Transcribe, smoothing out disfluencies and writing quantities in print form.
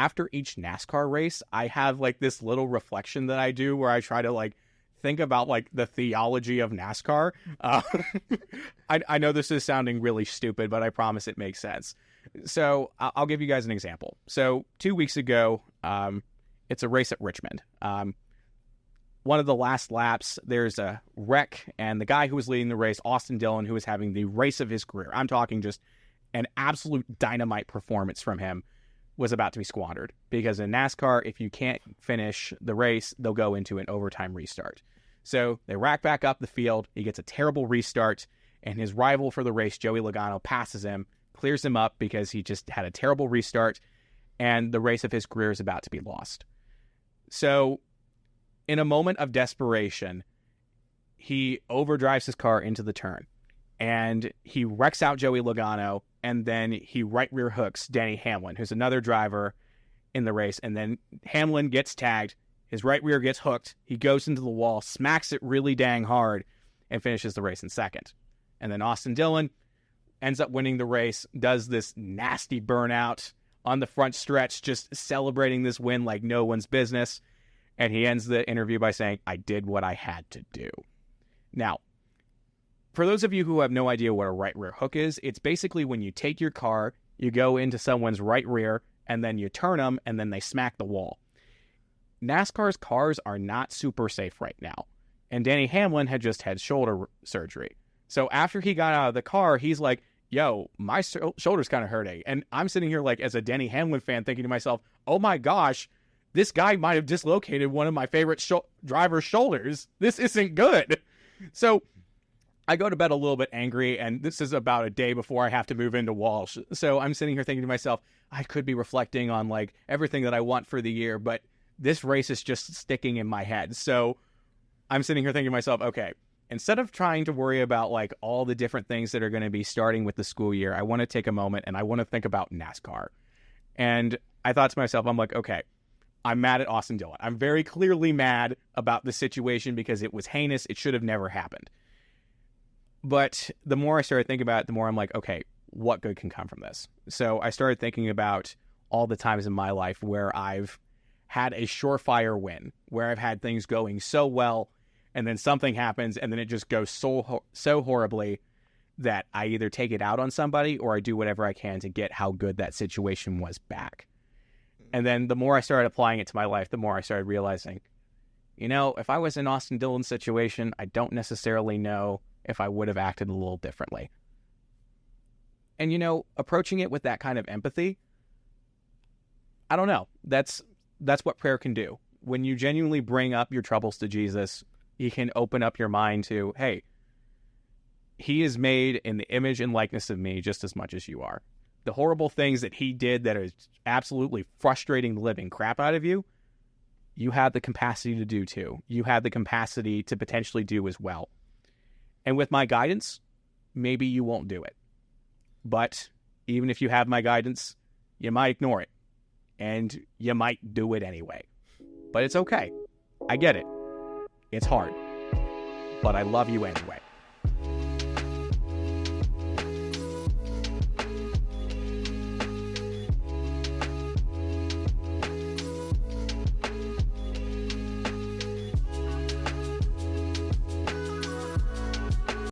after each NASCAR race, I have like this little reflection that I do where I try to like think about like the theology of NASCAR. I know this is sounding really stupid, but I promise it makes sense. So I'll give you guys an example. So 2 weeks ago, it's a race at Richmond. One of the last laps, there's a wreck, and the guy who was leading the race, Austin Dillon, who was having the race of his career, I'm talking just an absolute dynamite performance from him, was about to be squandered. Because in NASCAR, if you can't finish the race, they'll go into an overtime restart. So they rack back up the field. He gets a terrible restart, and his rival for the race, Joey Logano, passes him, clears him up because he just had a terrible restart, and the race of his career is about to be lost. So in a moment of desperation, he overdrives his car into the turn, and he wrecks out Joey Logano, and then he right rear hooks Denny Hamlin, who's another driver in the race, and then Hamlin gets tagged, his right rear gets hooked, he goes into the wall, smacks it really dang hard, and finishes the race in second. And then Austin Dillon ends up winning the race, does this nasty burnout on the front stretch, just celebrating this win like no one's business. And he ends the interview by saying, "I did what I had to do." Now, for those of you who have no idea what a right rear hook is, it's basically when you take your car, you go into someone's right rear, and then you turn them, and then they smack the wall. NASCAR's cars are not super safe right now. And Denny Hamlin had just had shoulder surgery. So after he got out of the car, he's like, yo, my shoulder's kind of hurting. And I'm sitting here like as a Denny Hamlin fan thinking to myself, oh my gosh, this guy might have dislocated one of my favorite driver's shoulders. This isn't good. So I go to bed a little bit angry, and this is about a day before I have to move into Walsh. So I'm sitting here thinking to myself, I could be reflecting on like everything that I want for the year, but this race is just sticking in my head. So I'm sitting here thinking to myself, okay, instead of trying to worry about like all the different things that are going to be starting with the school year, I want to take a moment and I want to think about NASCAR. And I thought to myself, I'm like, okay, I'm mad at Austin Dillon. I'm very clearly mad about the situation because it was heinous. It should have never happened. But the more I started thinking about it, the more I'm like, okay, what good can come from this? So I started thinking about all the times in my life where I've had a surefire win, where I've had things going so well, and then something happens, and then it just goes so horribly that I either take it out on somebody or I do whatever I can to get how good that situation was back. And then the more I started applying it to my life, the more I started realizing, you know, if I was in Austin Dillon's situation, I don't necessarily know if I would have acted a little differently. And, you know, approaching it with that kind of empathy, I don't know. That's what prayer can do. When you genuinely bring up your troubles to Jesus, he can open up your mind to, hey, he is made in the image and likeness of me just as much as you are. The horrible things that he did that is absolutely frustrating the living crap out of you, you have the capacity to do too. You have the capacity to potentially do as well. And with my guidance, maybe you won't do it. But even if you have my guidance, you might ignore it. And you might do it anyway. But it's okay. I get it. It's hard. But I love you anyway.